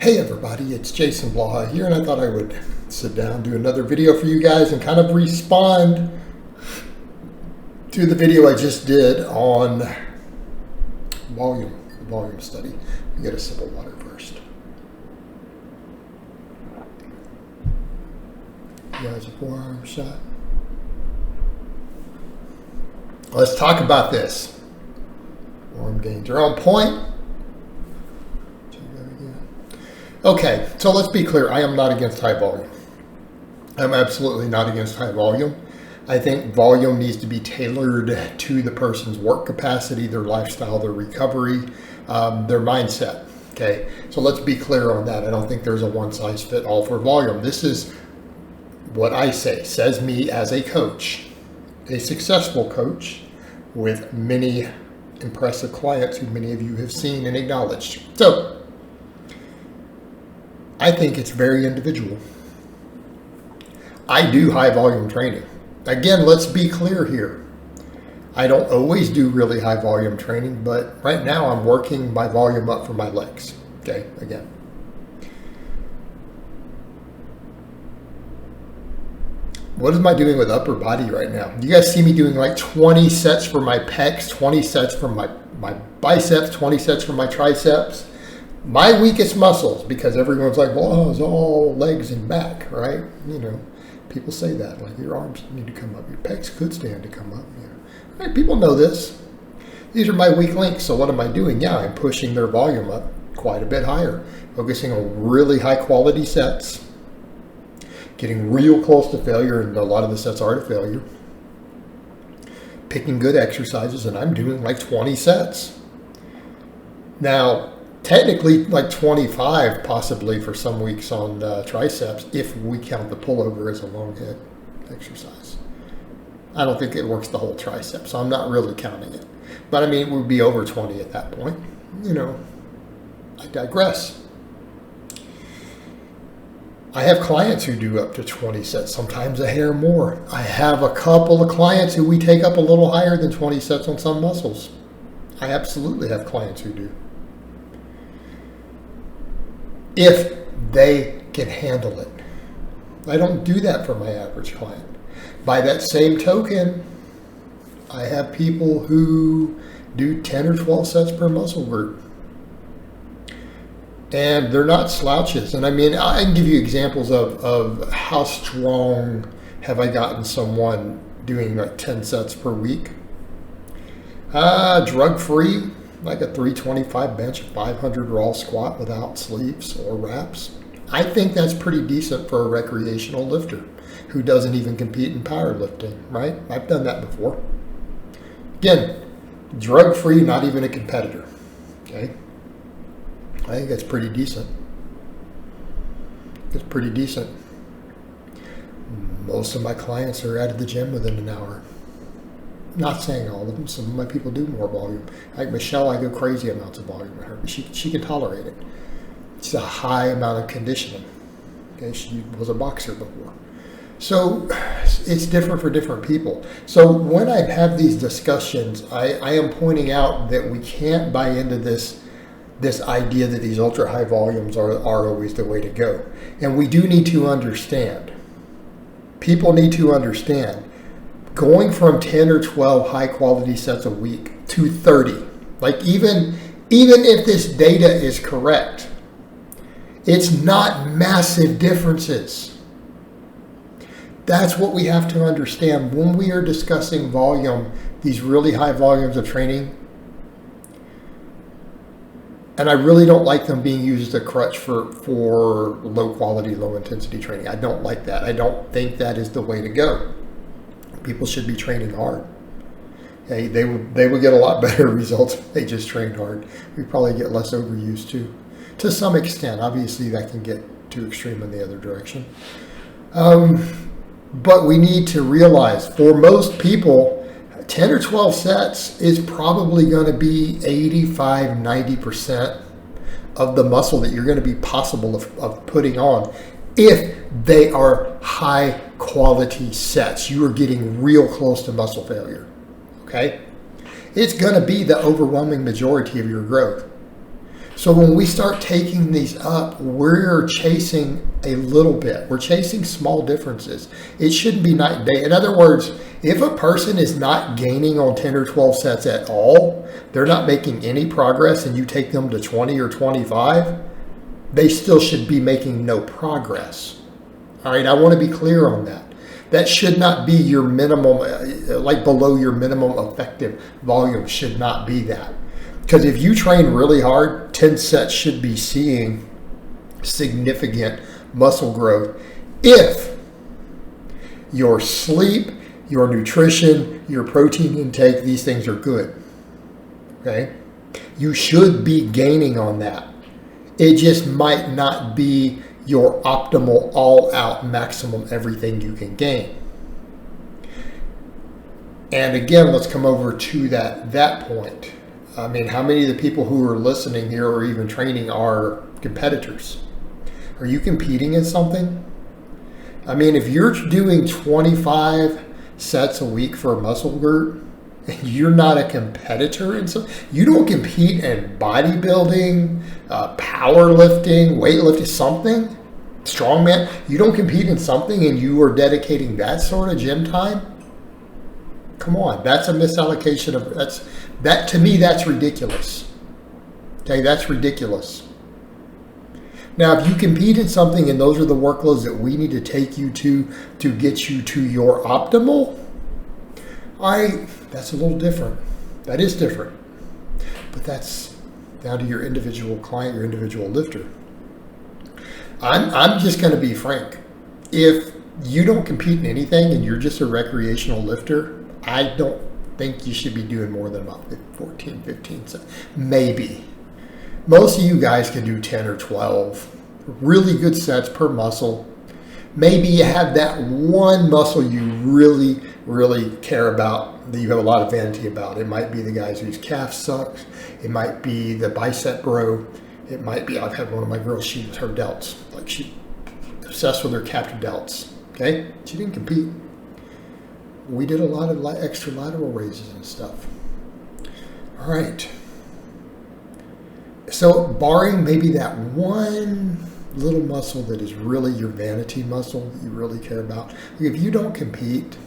Hey everybody, it's Jason Blaha here, and I thought I would sit down, do another video for you guys and kind of respond to the video I just did on volume study. We get a sip of water first. You guys a forearm shot? Let's talk about this. Arm gains are on point. Okay, so let's be clear. I am not against high volume. I'm absolutely not against high volume. I think volume needs to be tailored to the person's work capacity, their lifestyle, their recovery, their mindset. Okay, so let's be clear on that. I don't think there's a one-size-fits-all for volume. This is what I say, says me as a coach, a successful coach with many impressive clients who many of you have seen and acknowledged. So, I think it's very individual. I do high volume training. Again, let's be clear here. I don't always do really high volume training, but right now I'm working my volume up for my legs. Okay, again. What am I doing with upper body right now? You guys see me doing like 20 sets for my pecs, 20 sets for my biceps, 20 sets for my triceps. My weakest muscles, because everyone's like, well, it's all legs and back, right? You know, people say that, like your arms need to come up, your pecs could stand to come up. You know. Right, people know this. These are my weak links, so what am I doing? Yeah, I'm pushing their volume up quite a bit higher, focusing on really high quality sets, getting real close to failure, and a lot of the sets are to failure, picking good exercises, and I'm doing like 20 sets. Now, technically like 25 possibly for some weeks on triceps if we count the pullover as a long head exercise. I don't think it works the whole tricep, so I'm not really counting it. But I mean, it would be over 20 at that point. You know, I digress. I have clients who do up to 20 sets, sometimes a hair more. I have a couple of clients who we take up a little higher than 20 sets on some muscles. I absolutely have clients who do. If they can handle it. I don't do that for my average client. By that same token, I have people who do 10 or 12 sets per muscle group. And they're not slouches. And I mean, I can give you examples of how strong have I gotten someone doing like 10 sets per week. Drug-free. Like a 325 bench, 500 raw squat without sleeves or wraps. I think that's pretty decent for a recreational lifter who doesn't even compete in powerlifting, right? I've done that before. Again, drug-free, not even a competitor, okay? I think that's pretty decent. It's pretty decent. Most of my clients are out of the gym within an hour. Not saying all of them. Some of my people do more volume. Like Michelle, I go crazy amounts of volume with her, but she can tolerate it. It's a high amount of conditioning. Okay, she was a boxer before. So it's different for different people. So when I have these discussions, I am pointing out that we can't buy into this idea that these ultra high volumes are always the way to go. And we do need to understand. People need to understand. Going from 10 or 12 high quality sets a week to 30, like even if this data is correct, it's not massive differences. That's what we have to understand when we are discussing volume, these really high volumes of training. And I really don't like them being used as a crutch for low quality, low intensity training. I don't like that. I don't think that is the way to go. People should be training hard. Okay, they would get a lot better results if they just trained hard. We probably get less overuse too, to some extent. Obviously, that can get too extreme in the other direction. But we need to realize, for most people, 10 or 12 sets is probably going to be 85, 90% of the muscle that you're going to be possible of putting on if they are high quality sets. You are getting real close to muscle failure, okay? It's going to be the overwhelming majority of your growth. So when we start taking these up, we're chasing a little bit. We're chasing small differences. It shouldn't be night and day. In other words, if a person is not gaining on 10 or 12 sets at all, they're not making any progress, and you take them to 20 or 25, they still should be making no progress. All right, I want to be clear on that. That should not be your minimum, like below your minimum effective volume should not be that. Because if you train really hard, 10 sets should be seeing significant muscle growth if your sleep, your nutrition, your protein intake, these things are good. Okay? You should be gaining on that. It just might not be your optimal, all-out, maximum everything you can gain. And again, let's come over to that point. I mean, how many of the people who are listening here or even training are competitors? Are you competing in something? I mean, if you're doing 25 sets a week for a muscle group, and you're not a competitor in something, you don't compete in bodybuilding, powerlifting, weightlifting, something, strongman, you don't compete in something and you are dedicating that sort of gym time? Come on, that's a misallocation of, that to me, that's ridiculous. Okay, that's ridiculous. Now, if you compete in something and those are the workloads that we need to take you to get you to your optimal, all right, that's a little different. That is different. But that's down to your individual client, your individual lifter. I'm just going to be frank. If you don't compete in anything and you're just a recreational lifter, I don't think you should be doing more than about 14, 15 sets. Maybe. Most of you guys can do 10 or 12 really good sets per muscle. Maybe you have that one muscle you really, really care about, that you have a lot of vanity about. It might be the guys whose calf sucks. It might be the bicep bro. It might be, I've had one of my girls, her delts. Like, she obsessed with her captive delts. Okay? She didn't compete. We did a lot of extra lateral raises and stuff. All right. So barring maybe that one little muscle that is really your vanity muscle that you really care about, if you don't compete,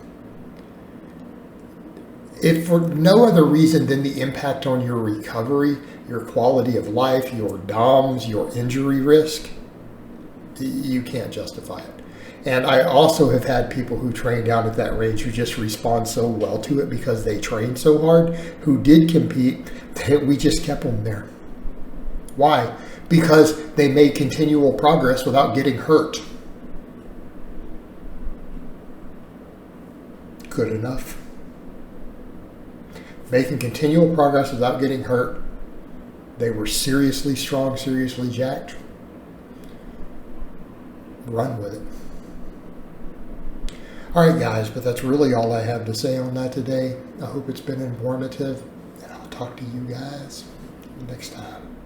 if for no other reason than the impact on your recovery, your quality of life, your DOMs, your injury risk, you can't justify it. And I also have had people who train down at that range who just respond so well to it because they train so hard, who did compete, that we just kept them there. Why? Because they made continual progress without getting hurt. Good enough. Making continual progress without getting hurt. They were seriously strong, seriously jacked. Run with it. All right, guys, but that's really all I have to say on that today. I hope it's been informative, and I'll talk to you guys next time.